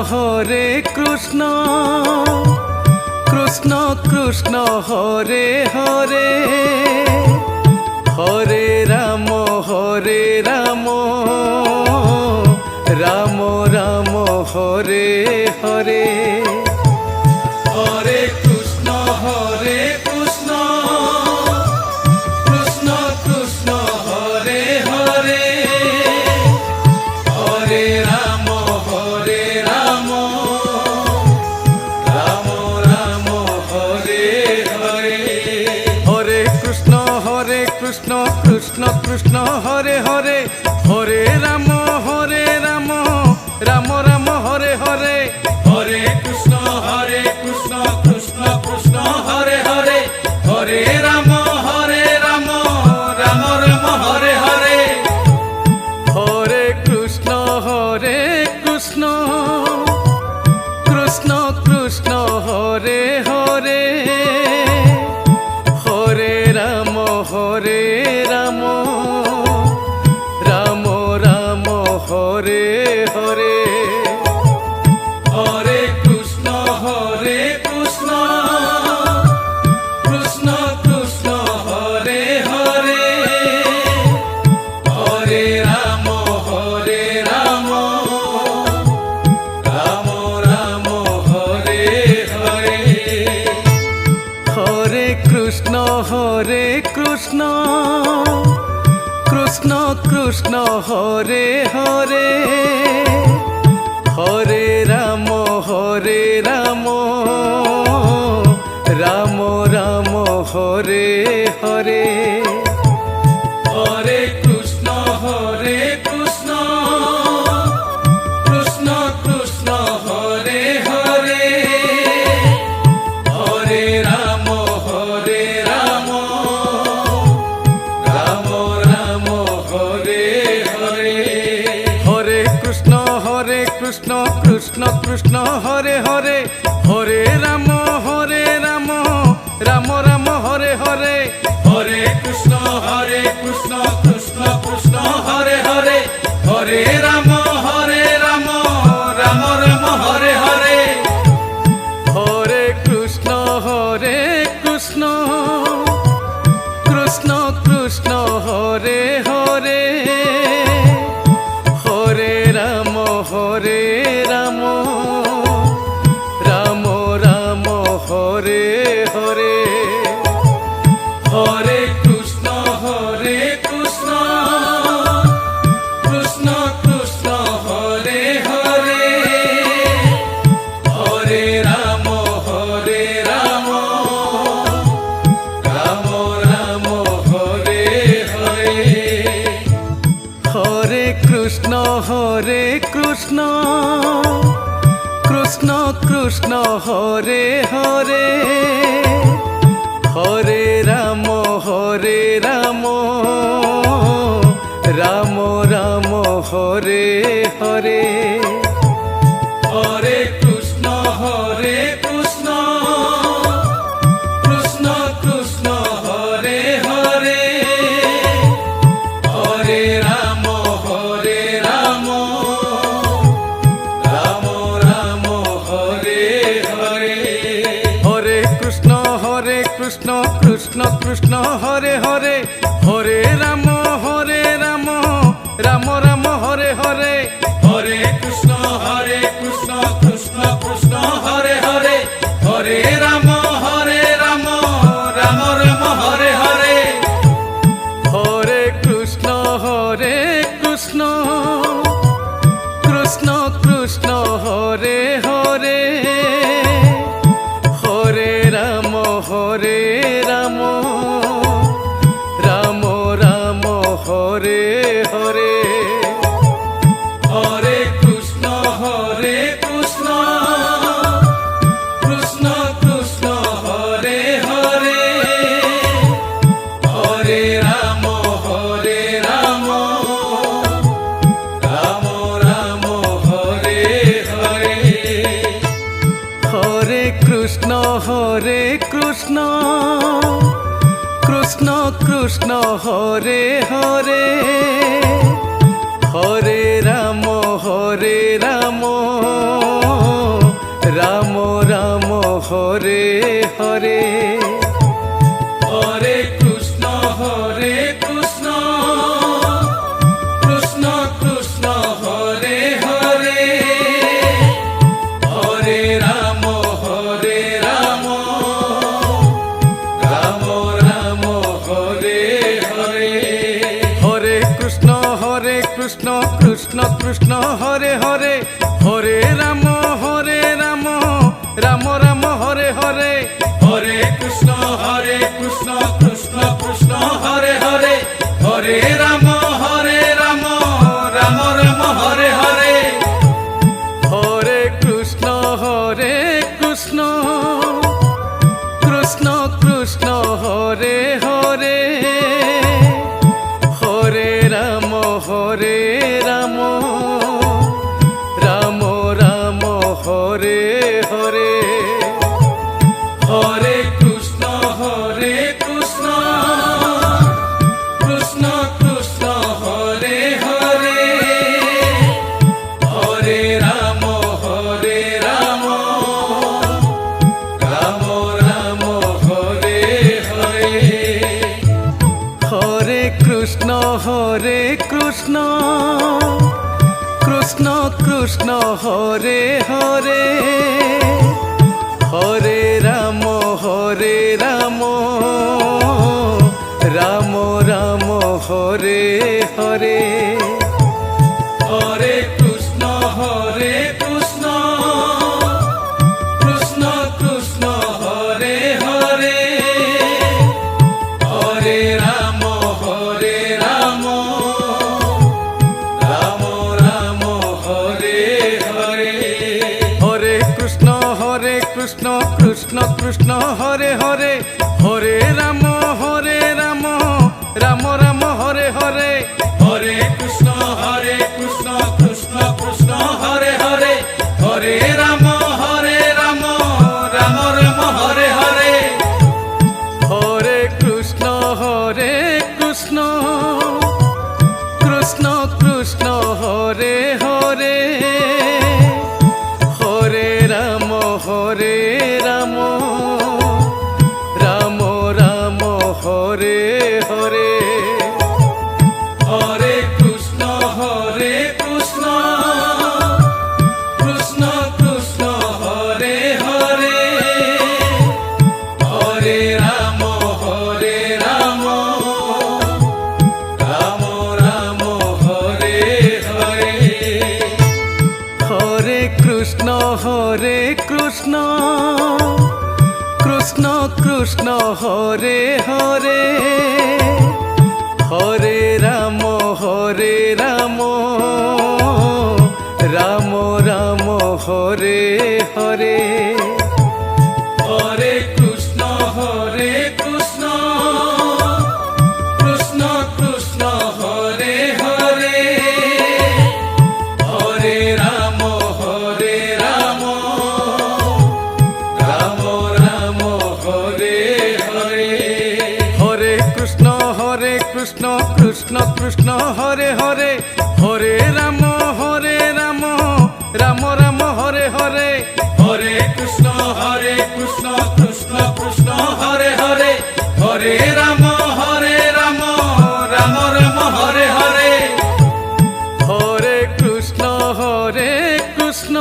Hare Krishna Krishna Krishna Hare Hare Hare Ram Ram Ram Hare Hare Hare Krishna Krishna Krishna Hare Hare Hare Ram Ram Ram Hare Hare Hare Krishna Krishna Krishna Hare Hare Hare Ram Ram Ram Hare Hare Hare Krishna Krishna Krishna Hare Hare Hare Ram Ram Ram Hare Hare Hare Krishna Krishna Krishna Hare Hare Hare Ram Ram Ram Hare Hare Hare Krishna Krishna Krishna Hare Hare Hare Ram Ram Ram Hare Hare Hare Krishna Krishna Krishna Hare Hare Hare Ram Ram Ram Hare Hare Hare Krishna Krishna Krishna Hare Hare Hare Ram Ram Ram Hare Hare Hare Krishna Krishna Hare Hare Hare Ram Ram Ram Hare Hare Hare Krishna Krishna Hare Hare Hare Ram Ram Ram Hare Hare Hare Krishna Krishna Krishna Hare Hare Hare Ram Ram Ram Hare Hare Hare Krishna Krishna Krishna Hare Hare Hare Ram Ram Ram Hare Hare Hare Krishna Krishna Krishna Hare Hare Hare Ram Ram Hare Hare Hare Krishna Krishna Krishna Hare Hare Hare Ram Ram Hare Hare Hare Krishna Krishna Hare Hare Hare Ram Ram Ram Hare Hare Hare Krishna Krishna Hare Hare Hare Ram Ram Ram Hare Hare Hare Krishna Krishna Krishna Hare Hare Hare Ram Ram Ram Hare Hare Hare Krishna Krishna Krishna Hare Hare Hare Ram Ram Hare Hare Hare Krishna Krishna Krishna Hare Hare Hare Ram Hare Krishna Krishna Krishna Hare Hare Hare Ram Ram Ram Hare Hare Hare Krishna Krishna Krishna Hare Hare Hare Ram Ram Ram Hare Hare Hare Krishna Krishna Krishna Krishna Hare Hare Hare Ram Ram Ram Hare Hare Hare Krishna Krishna Krishna Krishna Hare Hare Hare Ram Ram Ram Hare Hare Hare Krishna Krishna Krishna Krishna Hare Hare Hare Ram Ram Ram Hare Hare Hare Krishna Krishna Krishna Krishna Hare Hare Hare Ram Ram Ram Hare Hare Hare Krishna Krishna Krishna Krishna Hare Hare Hare Ram Ram Ram Hare Hare Hare Krishna Krishna Krishna Krishna Hare Hare Hare Ram Ram Ram Hare Hare Hare Krishna Krishna Krishna Krishna Hare Hare Hare Ram Ram Ram Hare Hare Hare Krishna Krishna Krishna Krishna Hare Hare Hare Ram Ram Ram Hare Hare Hare Krishna Krishna Krishna Krishna Hare Hare Hare Ram Ram Ram Hare Hare Hare Krishna Krishna Krishna Krishna Hare Hare Hare Ram Ram Ram Hare Hare Hare Krishna Krishna Krishna Krishna Hare Hare Hare Ram Ram Ram Hare Hare Hare Krishna Krishna Krishna Krishna Hare Hare Hare Ram Ram Ram Hare Hare Hare Krishna Krishna